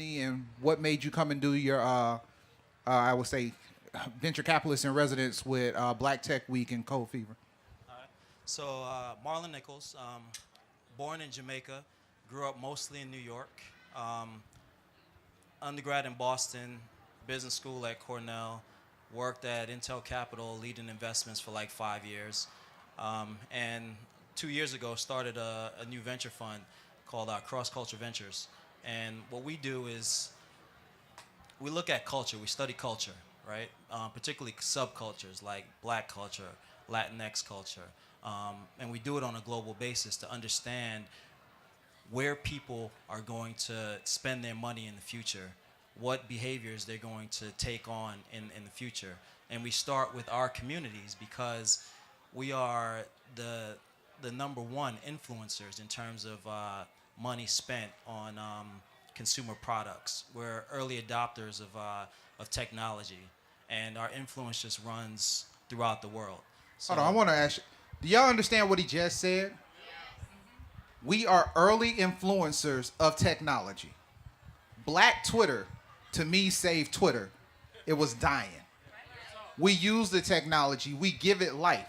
company, and what made you come and do your, I would say, venture capitalist in residence with Black Tech Week and Cold Fever? All right. So, Marlon Nichols, born in Jamaica, grew up mostly in New York. Um, Undergrad in Boston, business school at Cornell, worked at Intel Capital, leading investments for like 5 years. And 2 years ago, started a new venture fund called Cross Culture Ventures. And what we do is we look at culture, we study culture, right? Particularly subcultures like black culture, Latinx culture. And we do it on a global basis to understand where people are going to spend their money in the future, what behaviors they're going to take on in the future. And we start with our communities because we are the number one influencers in terms of money spent on consumer products. We're early adopters of technology, and our influence just runs throughout the world. So, Hold on, I want to ask you, do y'all understand what he just said? We are early influencers of technology. Black Twitter, to me, saved Twitter. It was dying. We use the technology. We give it life.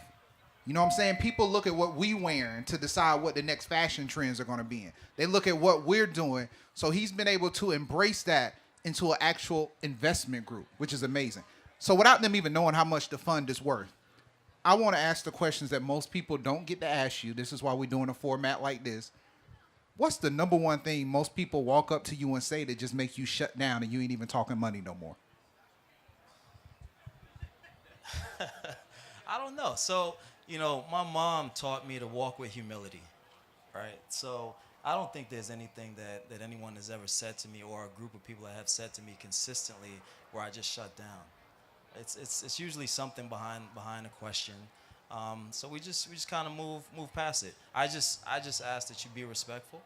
You know what I'm saying? People look at what we wearing to decide what the next fashion trends are going to be in. They look at what we're doing. So he's been able to embrace that into an actual investment group, which is amazing. So without them even knowing how much the fund is worth, I want to ask the questions that most people don't get to ask you. This is why we're doing a format like this. What's the number one thing most people walk up to you and say that just makes you shut down and you ain't even talking money no more? I don't know. So, my mom taught me to walk with humility, right? So I don't think there's anything that anyone has ever said to me or a group of people that have said to me consistently where I just shut down. It's usually something behind a question. So we just kind of move past it. I just ask that you be respectful.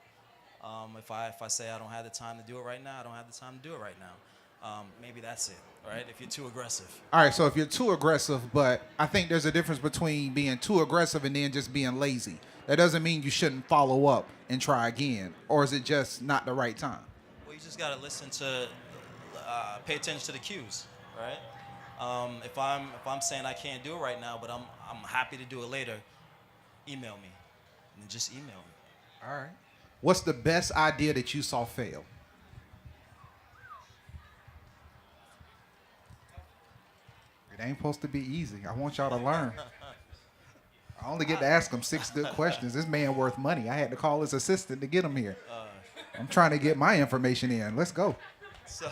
If I say I don't have the time to do it right now, I don't have the time to do it right now. Maybe that's it, right? If you're too aggressive. All right, so if you're too aggressive, but I think there's a difference between being too aggressive and then just being lazy. That doesn't mean you shouldn't follow up and try again, or is it just not the right time? Well, you just gotta listen to, pay attention to the cues, right? If I'm saying I can't do it right now, but I'm happy to do it later, email me, and then just email me. All right. What's the best idea that you saw fail? It ain't supposed to be easy. I want y'all to learn. I only get to ask him 6 good questions. This man worth money. I had to call his assistant to get him here. I'm trying to get my information in. Let's go. So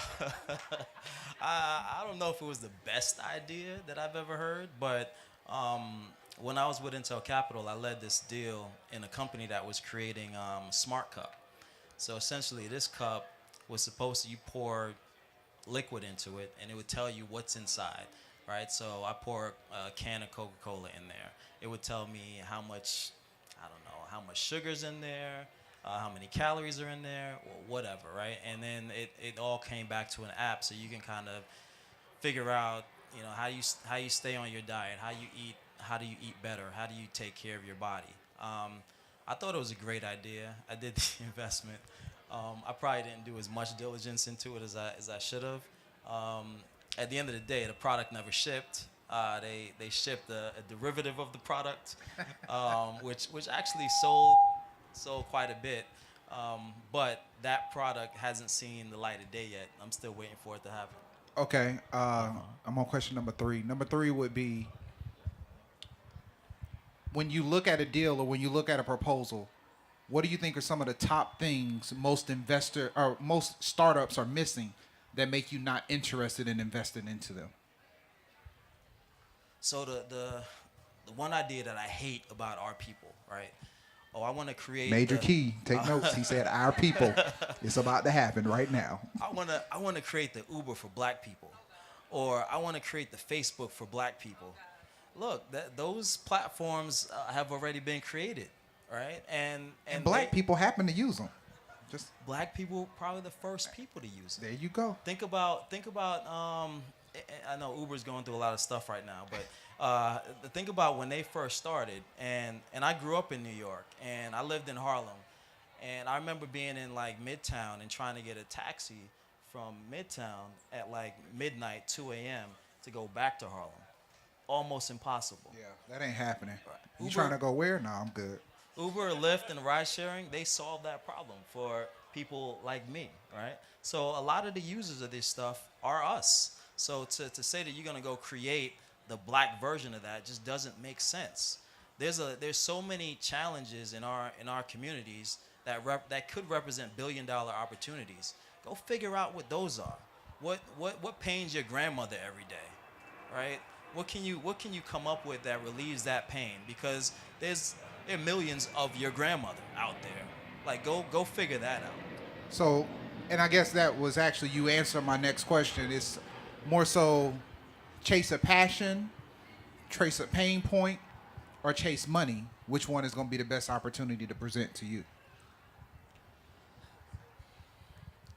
I don't know if it was the best idea that I've ever heard, but when I was with Intel Capital, I led this deal in a company that was creating Smart Cup. So essentially, this cup was supposed to, you pour liquid into it, and it would tell you what's inside, right? So I pour a can of Coca-Cola in there. It would tell me how much, I don't know, how much sugar's in there, how many calories are in there, or whatever, right? And then it all came back to an app, so you can kind of figure out, how you stay on your diet, how do you eat better, how do you take care of your body. I thought it was a great idea. I did the investment. I probably didn't do as much diligence into it as I should have. At the end of the day, the product never shipped. They shipped a derivative of the product, which actually sold quite a bit. But that product hasn't seen the light of day yet. I'm still waiting for it to happen. Okay. I'm on question number 3. Number 3 would be, when you look at a deal or when you look at a proposal, what do you think are some of the top things most startups are missing that make you not interested in investing into them? So the one idea that I hate about our people, right? Oh, I want to create Major key. Take notes. He said, "Our people." It's about to happen right now. I want to create the Uber for black people, or I want to create the Facebook for black people. Look, those platforms have already been created, right? And black people happen to use them. Just black people probably the first people to use it. there you go. Think about. I know Uber's going through a lot of stuff right now, but think about when they first started. And I grew up in New York, and I lived in Harlem, and I remember being in like Midtown and trying to get a taxi from Midtown at like midnight, 2 a.m. to go back to Harlem. Almost impossible. Yeah, that ain't happening. You trying Uber, to go where? No, I'm good. Uber, Lyft, and ride sharing, they solve that problem for people like me, right? So a lot of the users of this stuff are us. So to say that you're gonna go create the black version of that just doesn't make sense. There's so many challenges in our communities that could represent billion-dollar opportunities. Go figure out what those are. What pains your grandmother every day, right? What can you come up with that relieves that pain? Because there are millions of your grandmother out there. Like go figure that out. So, and I guess that was actually you answer my next question. It's more so chase a passion, trace a pain point, or chase money. Which one is going to be the best opportunity to present to you?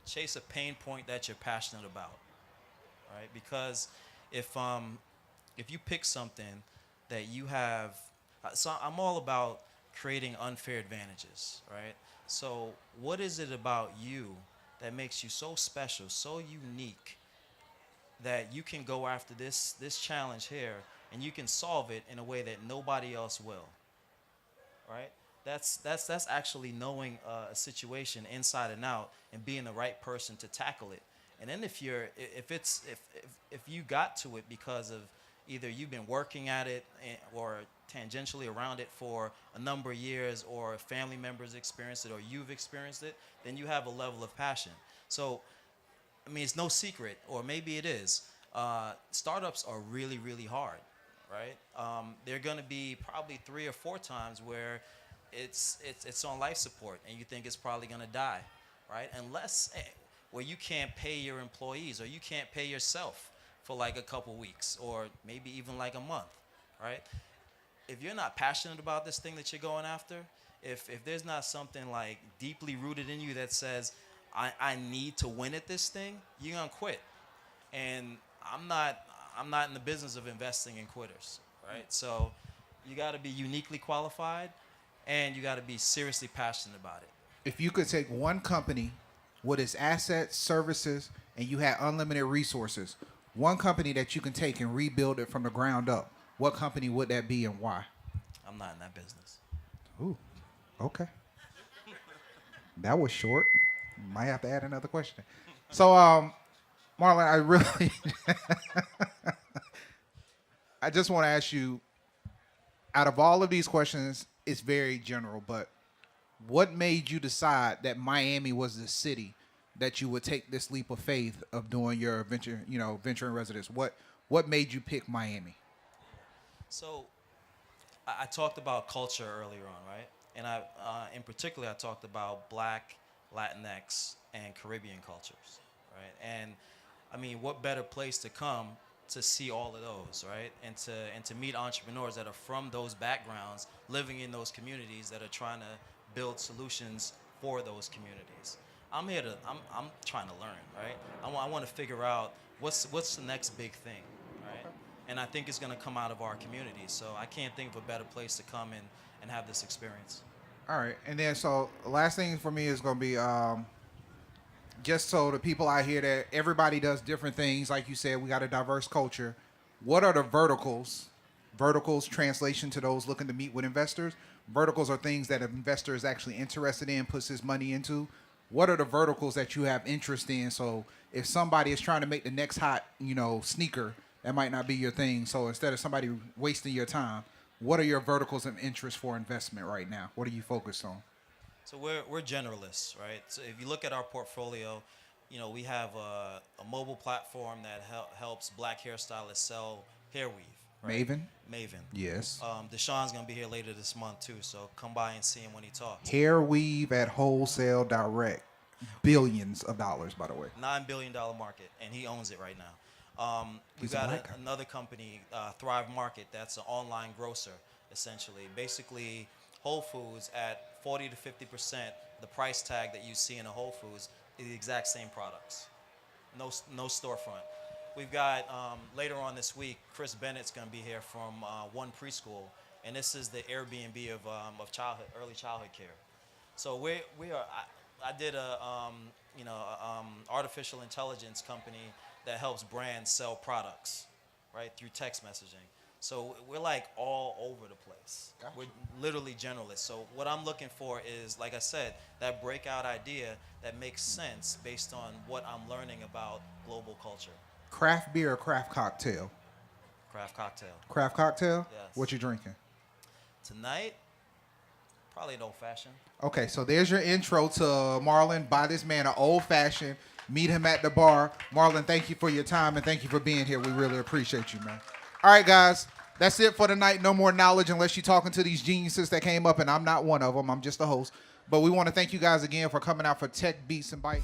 Chase a pain point that you're passionate about, right? Because if you pick something that you have, so I'm all about creating unfair advantages, right? So what is it about you that makes you so special, so unique, that you can go after this challenge here and you can solve it in a way that nobody else will, right? That's actually knowing a situation inside and out and being the right person to tackle it. And then if you got to it because of either you've been working at it or tangentially around it for a number of years, or family members experienced it, or you've experienced it, then you have a level of passion. So I mean, it's no secret, or maybe it is. Startups are really, really hard, right? They're going to be probably 3 or 4 times where it's on life support, and you think it's probably going to die, right? Unless where you can't pay your employees, or you can't pay yourself for like a couple weeks, or maybe even like a month, right? If you're not passionate about this thing that you're going after, if there's not something like deeply rooted in you that says, I need to win at this thing, you're gonna quit. And I'm not in the business of investing in quitters, right? So you got to be uniquely qualified, and you got to be seriously passionate about it. If you could take one company with its assets, services, and you had unlimited resources, one company that you can take and rebuild it from the ground up, what company would that be and why? I'm not in that business. Ooh, okay. That was short. Might have to add another question. So, Marlon, I really, I just want to ask you, out of all of these questions, it's very general, but what made you decide that Miami was the city that you would take this leap of faith of doing your venture, venture in residence? What made you pick Miami? So I talked about culture earlier on, right? And in particular, I talked about Black, Latinx, and Caribbean cultures, right? And I mean, what better place to come to see all of those, right? And to meet entrepreneurs that are from those backgrounds, living in those communities that are trying to build solutions for those communities. I'm trying to learn, right? I want to figure out what's the next big thing, right? And I think it's going to come out of our community. So I can't think of a better place to come and have this experience. All right, and then so the last thing for me is going to be just so the people out here that everybody does different things. Like you said, we got a diverse culture. What are the verticals? Verticals, translation to those looking to meet with investors. Verticals are things that an investor is actually interested in, puts his money into. What are the verticals that you have interest in? So if somebody is trying to make the next hot, sneaker, that might not be your thing. So instead of somebody wasting your time, what are your verticals of interest for investment right now? What are you focused on? So we're generalists, right? So if you look at our portfolio, we have a mobile platform that helps Black hairstylists sell hair weave. Right? Maven? Maven. Yes. Deshaun's gonna be here later this month too, so come by and see him when he talks. Hair weave at wholesale direct. Billions of dollars, by the way. $9 billion market, and he owns it right now. We've He's a got black guy. another company, Thrive Market, that's an online grocer, essentially. Basically, Whole Foods at 40 to 50%, the price tag that you see in a Whole Foods is the exact same products. No storefront. We've got, later on this week, Chris Bennett's going to be here from One Preschool, and this is the Airbnb of early childhood care. So we are, I did artificial intelligence company that helps brands sell products, right, through text messaging. So we're like all over the place. Gotcha. We're literally generalists. So what I'm looking for is, like I said, that breakout idea that makes sense based on what I'm learning about global culture. Craft beer or craft cocktail? Craft cocktail. Craft cocktail? Yes. What you drinking? Tonight, probably an old fashioned. Okay, so there's your intro to Marlon. Buy this man an old fashioned. Meet him at the bar. Marlon, thank you for your time and thank you for being here. We really appreciate you, man. All right, guys, that's it for tonight. No more knowledge unless you're talking to these geniuses that came up, and I'm not one of them. I'm just a host. But we want to thank you guys again for coming out for Tech Beats and Bytes.